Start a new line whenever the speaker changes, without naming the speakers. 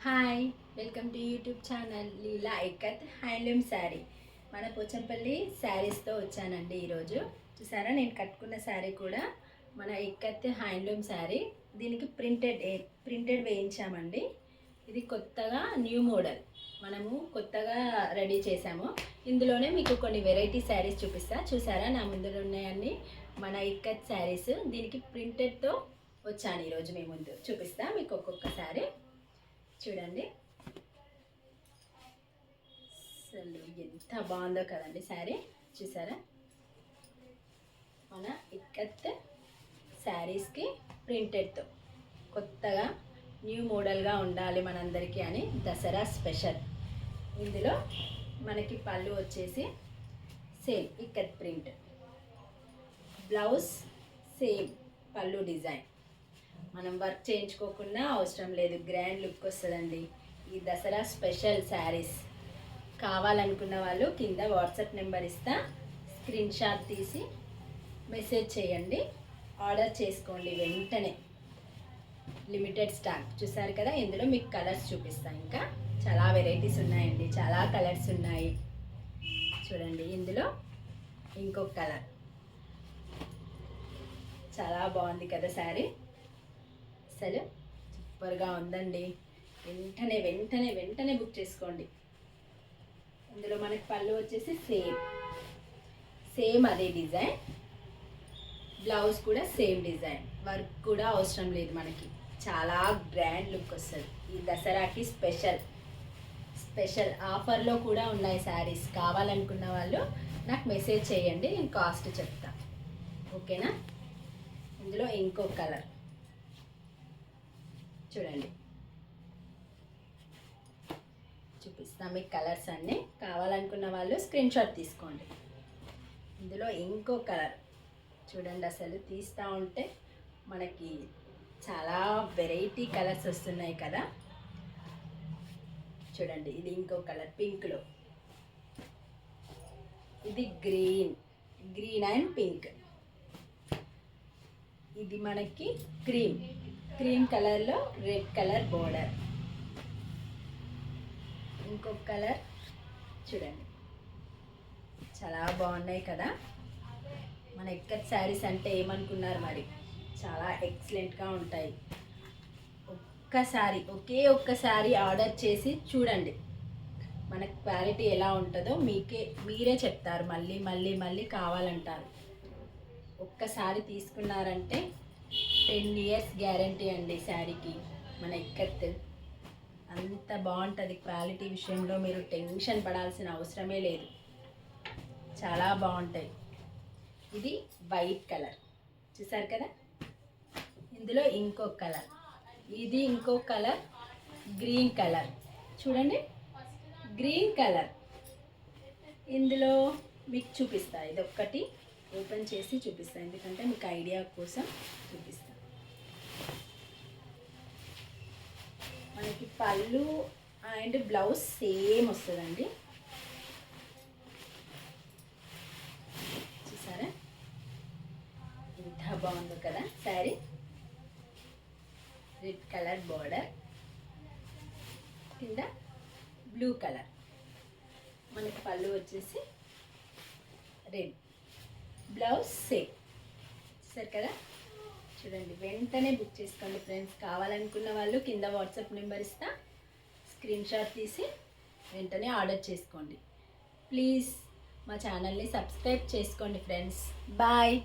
Hi, welcome to YouTube channel Leela ikat handloom sari. మన పోచంపల్లి శారీస్తో వచ్చానండి ఈరోజు. చూసారా, నేను కట్టుకున్న శారీ కూడా మన ఇక్కత్ హ్యాండ్లూమ్ శారీ. దీనికి ప్రింటెడ్ వేయించామండి. ఇది కొత్తగా న్యూ మోడల్ మనము కొత్తగా రెడీ చేసాము. ఇందులోనే మీకు కొన్ని వెరైటీ శారీస్ చూపిస్తా. చూసారా, నా ముందు ఉన్నాయన్నీ మన ఇక్కత్ శారీస్. దీనికి ప్రింటెడ్తో వచ్చాను ఈరోజు మీ ముందు. చూపిస్తా మీకు ఒక్కొక్క శారీ. చూడండి, అసలు ఎంత బాగుందో కదండి శారీ. చూసారా, మన ఇక్కత్ శారీస్కి ప్రింటెడ్తో కొత్తగా న్యూ మోడల్గా ఉండాలి మనందరికీ అని దసరా స్పెషల్. ఇందులో మనకి పళ్ళు వచ్చేసి same ikat print, blouse same పళ్ళు డిజైన్. మనం వర్క్ చేయించుకోకుండా అవసరం లేదు, గ్రాండ్ లుక్ వస్తుందండి. ఈ దసరా స్పెషల్ శారీస్ కావాలనుకున్న వాళ్ళు కింద వాట్సాప్ నెంబర్ ఇస్తా, స్క్రీన్ షాట్ తీసి మెసేజ్ చేయండి, ఆర్డర్ చేసుకోండి వెంటనే. Limited stock. చూసారు కదా, ఇందులో మీకు కలర్స్ చూపిస్తాను. ఇంకా చాలా వెరైటీస్ ఉన్నాయండి, చాలా కలర్స్ ఉన్నాయి. చూడండి, ఇందులో ఇంకొక కలర్ చాలా బాగుంది కదా శారీ. అసలు సూపర్గా ఉందండి. వెంటనే వెంటనే వెంటనే బుక్ చేసుకోండి. ఇందులో మనకి పళ్ళు వచ్చేసి సేమ్ అదే డిజైన్, బ్లౌజ్ కూడా సేమ్ డిజైన్, వర్క్ కూడా అవసరం లేదు మనకి. చాలా గ్రాండ్ లుక్ వస్తుంది. ఈ దసరాకి స్పెషల్ ఆఫర్లో కూడా ఉన్నాయి శారీస్. కావాలనుకున్న వాళ్ళు నాకు మెసేజ్ చేయండి, నేను కాస్ట్ చెప్తా. ఓకేనా. ఇందులో ఇంకో కలర్ చూడండి, చూపిస్తాం మీకు కలర్స్ అన్నీ. కావాలనుకున్న వాళ్ళు స్క్రీన్ షాట్ తీసుకోండి. ఇందులో ఇంకో కలర్ చూడండి, అసలు తీస్తూ ఉంటే మనకి చాలా వెరైటీ కలర్స్ వస్తున్నాయి కదా. చూడండి, ఇది ఇంకో కలర్ పింక్లో, ఇది గ్రీన్ అండ్ పింక్. ఇది మనకి క్రీమ్ కలర్లో రెడ్ కలర్ బోర్డర్. ఇంకొక కలర్ చూడండి, చాలా బాగున్నాయి కదా. మన ఇక్కత్ శారీస్ అంటే ఏమనుకున్నారు మరి, చాలా ఎక్సలెంట్గా ఉంటాయి. ఒక్కసారి ఆర్డర్ చేసి చూడండి, మన క్వాలిటీ ఎలా ఉంటుందో మీరే చెప్తారు. మళ్ళీ మళ్ళీ మళ్ళీ కావాలంటారు. ఒక్కసారి తీసుకున్నారంటే 10 years గ్యారంటీ అండి శారీకి. మన ఇక్కత్ అంత బాగుంటుంది. క్వాలిటీ విషయంలో మీరు టెన్షన్ పడాల్సిన అవసరమే లేదు, చాలా బాగుంటాయి. ఇది వైట్ కలర్ చూసారు కదా. ఇందులో ఇంకో కలర్, ఇది ఇంకో కలర్ గ్రీన్ కలర్. చూడండి, గ్రీన్ కలర్. ఇందులో మీకు చూపిస్తా, ఇది ఒక్కటి ఓపెన్ చేసి చూపిస్తాను, ఎందుకంటే మీకు ఐడియా కోసం చూపిస్తాను. మనకి పళ్ళు అండ్ బ్లౌజ్ సేమ్ వస్తుందండి. చూసారా, ఎంత బాగుందో కదా శారీ. రెడ్ కలర్ బార్డర్, కింద బ్లూ కలర్. మనకి పళ్ళు వచ్చేసి రెడ్, బ్లౌజ్ సేమ్. సరే కదా. చూడండి, వెంటనే బుక్ చేసుకోండి ఫ్రెండ్స్. కావాలనుకున్న వాళ్ళు కింద వాట్సాప్ నెంబర్ ఇస్తా, స్క్రీన్ షాట్ తీసి వెంటనే ఆర్డర్ చేసుకోండి. ప్లీజ్ మా ఛానల్ని సబ్స్క్రైబ్ చేసుకోండి ఫ్రెండ్స్. బాయ్.